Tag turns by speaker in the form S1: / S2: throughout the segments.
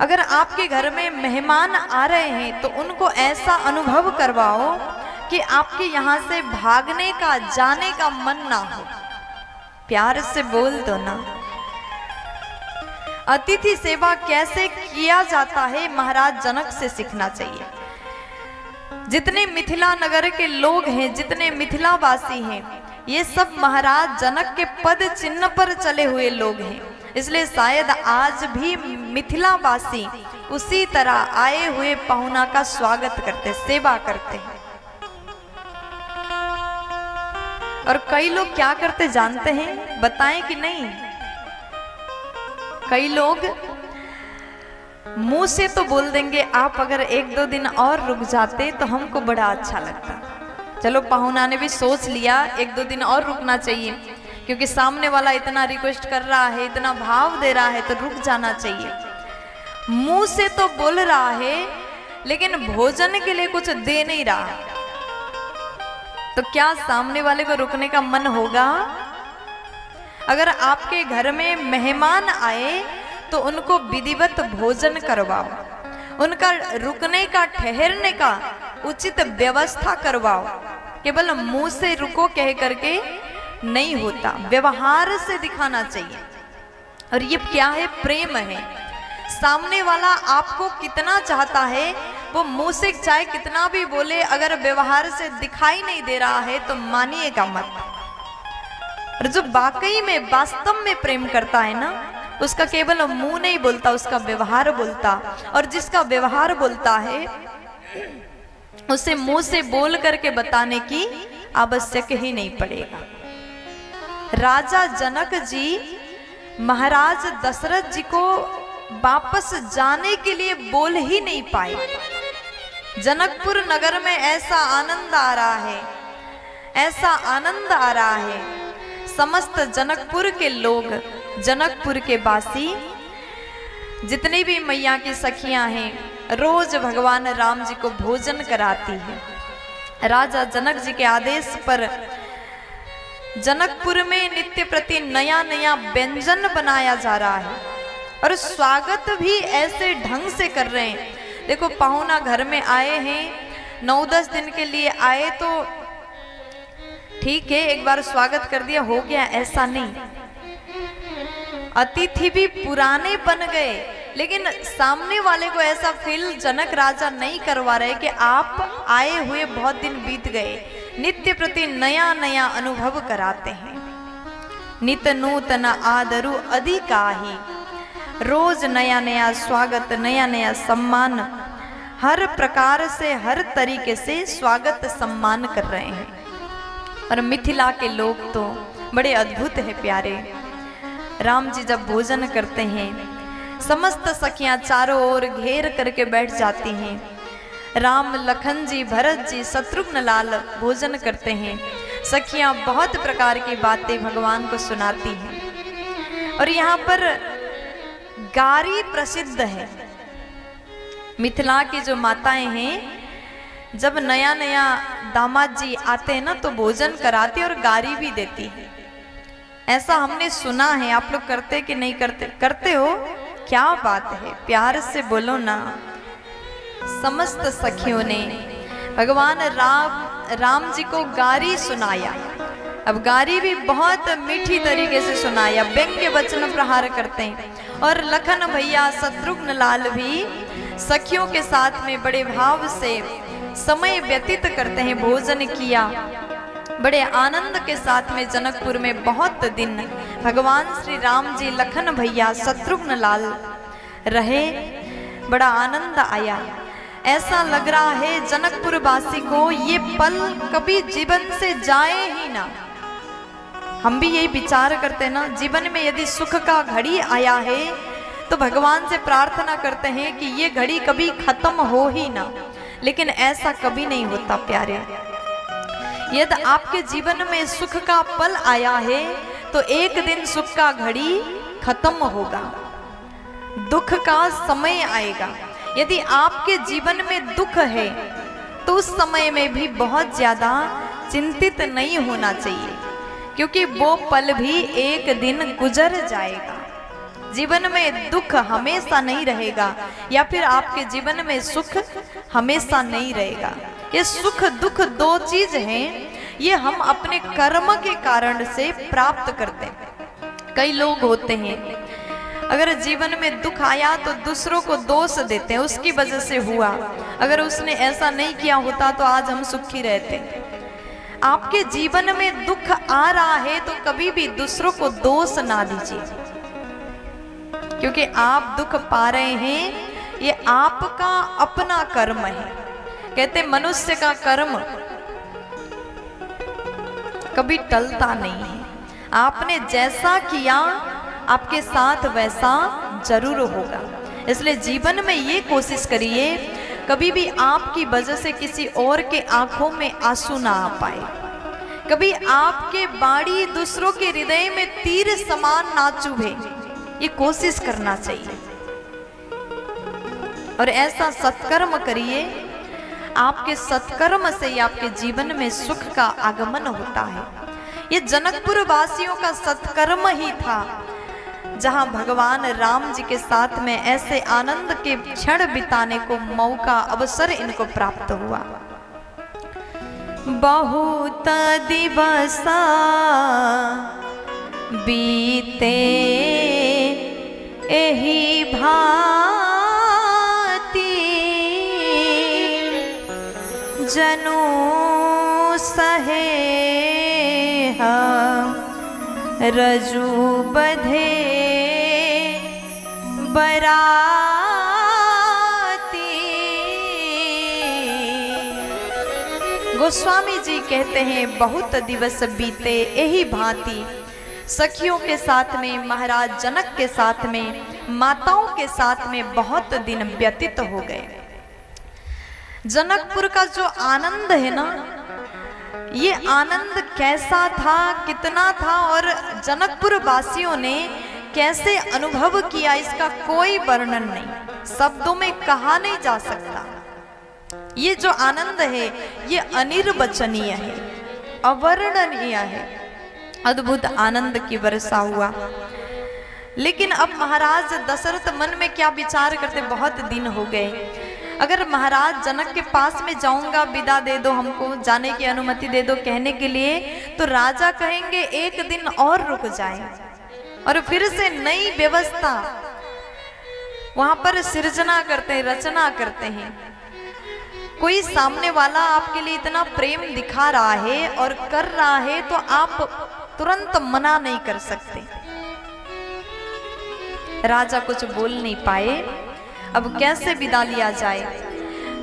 S1: अगर आपके घर में मेहमान आ रहे हैं तो उनको ऐसा अनुभव करवाओ कि आपके यहाँ से भागने का, जाने का मन ना हो। प्यार से बोल दो ना। अतिथि सेवा कैसे किया जाता है महाराज जनक से सीखना चाहिए। जितने मिथिला नगर के लोग हैं, जितने मिथिलावासी हैं, ये सब महाराज जनक के पद चिन्ह पर चले हुए लोग हैं। इसलिए शायद आज भी मिथिलावासी उसी तरह आए हुए पहुना का स्वागत करते, सेवा करते हैं। और कई लोग क्या करते जानते हैं, बताएं कि नहीं? कई लोग मुंह से तो बोल देंगे आप अगर 1-2 दिन और रुक जाते तो हमको बड़ा अच्छा लगता। चलो पहुना ने भी सोच लिया 1-2 दिन और रुकना चाहिए, क्योंकि सामने वाला इतना रिक्वेस्ट कर रहा है, इतना भाव दे रहा है, तो रुक जाना चाहिए। मुंह से तो बोल रहा है लेकिन भोजन के लिए कुछ दे नहीं रहा, तो क्या सामने वाले को रुकने का मन होगा? अगर आपके घर में मेहमान आए तो उनको विधिवत भोजन करवाओ, उनका रुकने का, ठहरने का उचित व्यवस्था करवाओ। केवल मुंह से रुको कह करके नहीं होता, व्यवहार से दिखाना चाहिए। और ये क्या है? प्रेम है। सामने वाला आपको कितना चाहता है, वो मुंह से चाहे कितना भी बोले, अगर व्यवहार से दिखाई नहीं दे रहा है तो मानिएगा मत। और जो वाकई में, वास्तव में प्रेम करता है ना, उसका केवल मुंह नहीं बोलता, उसका व्यवहार बोलता। और जिसका व्यवहार बोलता है उसे मुंह से बोल करके बताने की आवश्यक ही नहीं पड़ेगा। राजा जनक जी महाराज दशरथ जी को वापस जाने के लिए बोल ही नहीं पाए। जनकपुर नगर में ऐसा आनंद आ रहा है, ऐसा आनंद आ रहा है। समस्त जनकपुर के लोग, जनकपुर के वासी, जितनी भी मैया की सखियां हैं, रोज भगवान राम जी को भोजन कराती है। राजा जनक जी के आदेश पर जनकपुर में नित्य प्रति नया नया व्यंजन बनाया जा रहा है और स्वागत भी ऐसे ढंग से कर रहे हैं। देखो पहुना घर में आए हैं, 9-10 दिन के लिए आए तो ठीक है, एक बार स्वागत कर दिया, हो गया, ऐसा नहीं। अतिथि भी पुराने बन गए, लेकिन सामने वाले को ऐसा फील जनक राजा नहीं करवा रहे कि आप आए हुए बहुत दिन बीत गए। नित्य प्रति नया नया अनुभव कराते हैं। नित नूतन आदरु अधिकाहि, रोज नया नया स्वागत, नया नया सम्मान, हर प्रकार से, हर तरीके से स्वागत सम्मान कर रहे हैं। और मिथिला के लोग तो बड़े अद्भुत है प्यारे। राम जी जब भोजन करते हैं, समस्त सखियां चारों ओर घेर करके बैठ जाती हैं। राम, लखन जी, भरत जी, शत्रुघ्न लाल भोजन करते हैं। सखियां बहुत प्रकार की बातें भगवान को सुनाती हैं। और यहाँ पर गारी प्रसिद्ध है। मिथिला की जो माताएं हैं, जब नया नया दामाद जी आते हैं ना तो भोजन कराती और गारी भी देती है। ऐसा हमने सुना है। आप लोग करते कि नहीं करते? करते हो? क्या बात है, प्यार से बोलो ना। समस्त सखियों ने भगवान राम जी को गारी सुनाया। अब गारी भी बहुत मीठी तरीके से सुनाया, व्यंग्य वचन प्रहार करते हैं। और लखन भैया, शत्रुघ्न लाल भी सखियों के साथ में बड़े भाव से समय व्यतीत करते हैं। भोजन किया, बड़े आनंद के साथ में जनकपुर में बहुत दिन भगवान श्री राम जी, लखन भैया, शत्रुघ्न लाल रहे। बड़ा आनंद आया। ऐसा लग रहा है जनकपुर वासी को ये पल कभी जीवन से जाए ही ना। हम भी यही विचार करते हैं ना, जीवन में यदि सुख का घड़ी आया है तो भगवान से प्रार्थना करते हैं कि ये घड़ी कभी खत्म हो ही ना। लेकिन ऐसा कभी नहीं होता प्यारे। यदि आपके जीवन में सुख का पल आया है तो एक दिन सुख का घड़ी खत्म होगा, दुख का समय आएगा। यदि आपके जीवन में दुख है तो उस समय में भी बहुत ज्यादा चिंतित नहीं होना चाहिए, क्योंकि वो पल भी एक दिन गुजर जाएगा। जीवन में दुख हमेशा नहीं रहेगा, या फिर आपके जीवन में सुख हमेशा नहीं रहेगा। ये सुख दुख दो चीज हैं, ये हम अपने कर्म के कारण से प्राप्त करते हैं। कई लोग होते हैं, अगर जीवन में दुख आया तो दूसरों को दोष देते हैं, उसकी वजह से हुआ, अगर उसने ऐसा नहीं किया होता तो आज हम सुखी रहते। आपके जीवन में दुख आ रहा है तो कभी भी दूसरों को दोष ना दीजिए, क्योंकि आप दुख पा रहे हैं, ये आपका अपना कर्म है। कहते मनुष्य का कर्म कभी टलता नहीं है, आपने जैसा किया आपके साथ वैसा जरूर होगा। इसलिए जीवन में ये कोशिश करिए कभी भी आपकी वजह से किसी और के आंखों में आंसू ना आ पाए, कभी आपके बाणी दूसरों के हृदय में तीर समान ना चुभे, ये कोशिश करना चाहिए। और ऐसा सत्कर्म करिए, आपके सत्कर्म से ही आपके जीवन में सुख का आगमन होता है। ये जनकपुर वासियों का सत्कर्म ही था, जहां भगवान राम जी के साथ में ऐसे आनंद के क्षण बिताने को मौका अवसर इनको प्राप्त हुआ। बहुत दिवसा बीते एही भांति जनु सहे रजू बधे बराती। गोस्वामी जी कहते हैं बहुत दिवस बीते यही भांति, सखियों के साथ में, महाराज जनक के साथ में, माताओं के साथ में बहुत दिन व्यतीत हो गए। जनकपुर का जो आनंद है ना, ये आनंद कैसा था, कितना था, और जनकपुर वासियों ने कैसे अनुभव किया, इसका कोई वर्णन नहीं, शब्दों में कहा नहीं जा सकता। ये जो आनंद है ये अनिर्वचनीय है, अवर्णनीय है, अद्भुत आनंद की वर्षा हुआ। लेकिन अब महाराज दशरथ मन में क्या विचार करते, बहुत दिन हो गए, अगर महाराज जनक के पास में जाऊंगा, विदा दे दो हमको, जाने की अनुमति दे दो कहने के लिए, तो राजा कहेंगे एक दिन और रुक जाए, और फिर से नई व्यवस्था वहां पर सृजना करते हैं, रचना करते हैं। कोई सामने वाला आपके लिए इतना प्रेम दिखा रहा है और कर रहा है तो आप तुरंत मना नहीं कर सकते। राजा कुछ बोल नहीं पाए, अब कैसे विदा लिया जाए,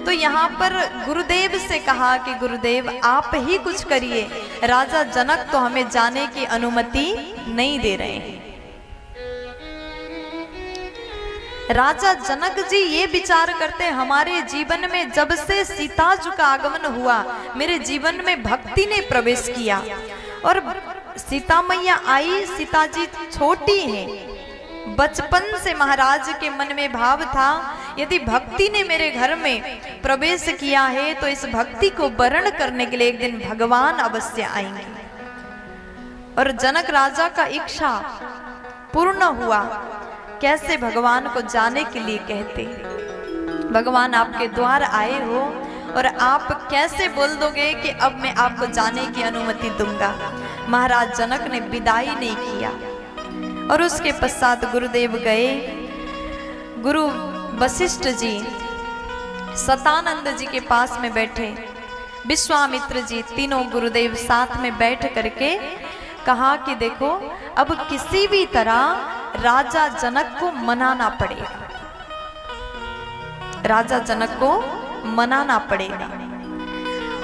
S1: तो यहाँ पर गुरुदेव से कहा कि गुरुदेव आप ही कुछ करिए, राजा जनक तो हमें जाने की अनुमति नहीं दे रहे हैं। राजा जनक जी ये विचार करते, हमारे जीवन में जब से सीता जी का आगमन हुआ, मेरे जीवन में भक्ति ने प्रवेश किया, और सीता मैया आई, सीता जी छोटी हैं, बचपन से महाराज के मन में भाव था यदि भक्ति ने मेरे घर में प्रवेश किया है तो इस भक्ति को वर्ण करने के लिए एक दिन भगवान अवश्य आएंगे। और जनक राजा का इच्छा पूर्ण हुआ, कैसे भगवान को जाने के लिए कहते, भगवान आपके द्वार आए हो और आप कैसे बोल दोगे कि अब मैं आपको जाने की अनुमति दूंगा। महाराज जनक ने विदाई नहीं किया, और उसके पश्चात गुरुदेव गए। गुरु वशिष्ठ जी सतानंद जी के पास में बैठे, विश्वामित्र जी, तीनों गुरुदेव साथ में बैठ करके कहा कि देखो अब किसी भी तरह राजा जनक को मनाना पड़ेगा, राजा जनक को मनाना पड़ेगा,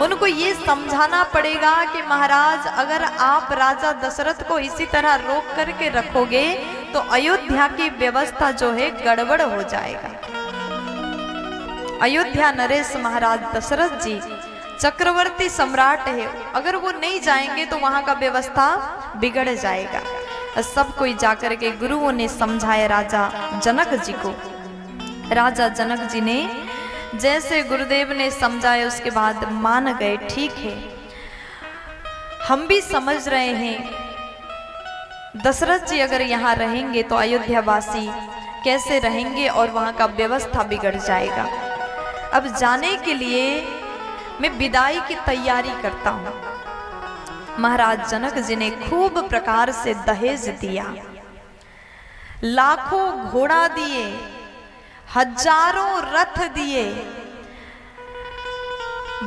S1: उनको ये समझाना पड़ेगा कि महाराज अगर आप राजा दशरथ को इसी तरह रोक करके रखोगे तो अयोध्या की व्यवस्था जो है गड़बड़ हो जाएगा। अयोध्या नरेश महाराज दशरथ जी चक्रवर्ती सम्राट है, अगर वो नहीं जाएंगे तो वहां का व्यवस्था बिगड़ जाएगा। सब कोई जाकर के गुरुओं ने समझाया राजा जनक जी को। राजा जनक जी ने जैसे गुरुदेव ने समझाया उसके बाद मान गए, ठीक है हम भी समझ रहे हैं दशरथ जी अगर यहाँ रहेंगे तो अयोध्यावासी कैसे रहेंगे और वहाँ का व्यवस्था बिगड़ जाएगा। अब जाने के लिए मैं विदाई की तैयारी करता हूँ। महाराज जनक जी ने खूब प्रकार से दहेज दिया, लाखों घोड़ा दिए, हजारों रथ दिए,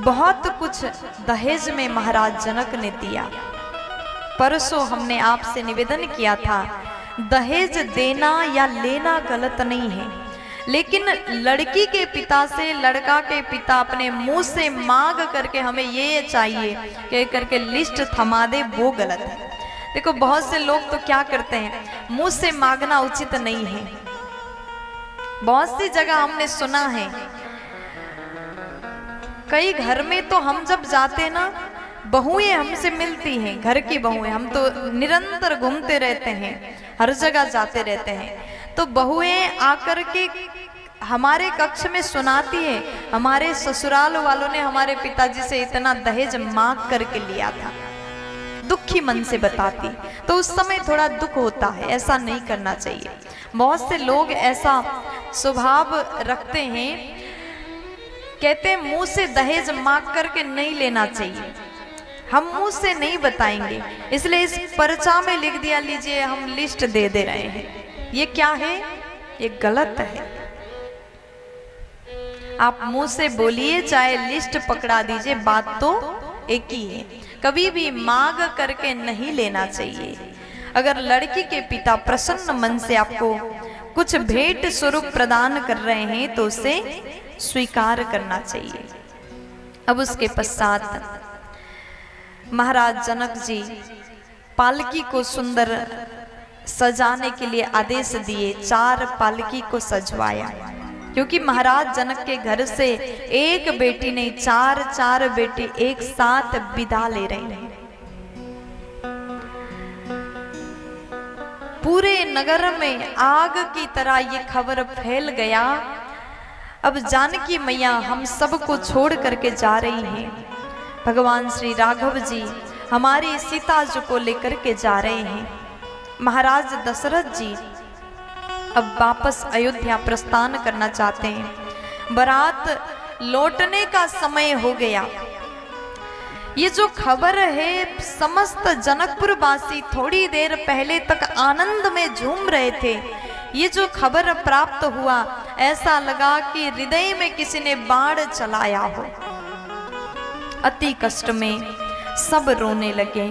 S1: बहुत कुछ दहेज में महाराज जनक ने दिया। परसों हमने आपसे निवेदन किया था, दहेज देना या लेना गलत नहीं है, लेकिन लड़की के पिता से लड़का के पिता अपने मुंह से मांग करके हमें ये चाहिए कह करके लिस्ट थमा दे, वो गलत है। देखो बहुत से लोग तो क्या करते हैं, मुंह से मांगना उचित नहीं है। बहुत सी जगह हमने सुना है, कई घर में तो हम जब जाते ना, बहुएं हमसे मिलती हैं, घर की बहुएं, हम तो निरंतर घूमते रहते हैं, हर जगह जाते रहते हैं, तो बहुएं आकर के हमारे कक्ष में सुनाती है, हमारे ससुराल वालों ने हमारे पिताजी से इतना दहेज मांग करके लिया था, दुखी मन से बताती, तो उस समय थोड़ा दुख होता है। ऐसा नहीं करना चाहिए। बहुत से लोग ऐसा स्वभाव रखते हैं, कहते हैं मुंह से दहेज मांग करके नहीं लेना चाहिए। हम मुंह से नहीं बताएंगे, इसलिए इस पर्चा में लिख दिया, लीजिए हम लिस्ट दे दे रहे हैं। ये क्या है? ये गलत है। आप मुंह से बोलिए चाहे लिस्ट पकड़ा दीजिए, बात तो एक ही है। कभी भी मांग करके नहीं लेना चाहिए। अगर लड़की के पिता प्रसन्न मन से आपको कुछ भेंट स्वरूप प्रदान कर रहे हैं तो उसे स्वीकार करना चाहिए। अब उसके पश्चात महाराज जनक जी पालकी को सुंदर सजाने के लिए आदेश दिए। 4 पालकी को सजवाया, क्योंकि महाराज जनक के घर से एक बेटी नहीं, 4 बेटी एक साथ विदा ले रही हैं। पूरे नगर में आग की तरह ये खबर फैल गया। अब जानकी मैया हम सबको छोड़ करके जा रही हैं। भगवान श्री राघव जी हमारी सीता जी को लेकर के जा रहे हैं। महाराज दशरथ जी अब वापस अयोध्या प्रस्थान करना चाहते हैं। बारात लौटने का समय हो गया। ये जो खबर है, समस्त जनकपुर वासी थोड़ी देर पहले तक आनंद में झूम रहे थे। ये जो खबर प्राप्त हुआ, ऐसा लगा कि हृदय में किसी ने बाण चलाया हो। अति कष्ट में सब रोने लगे।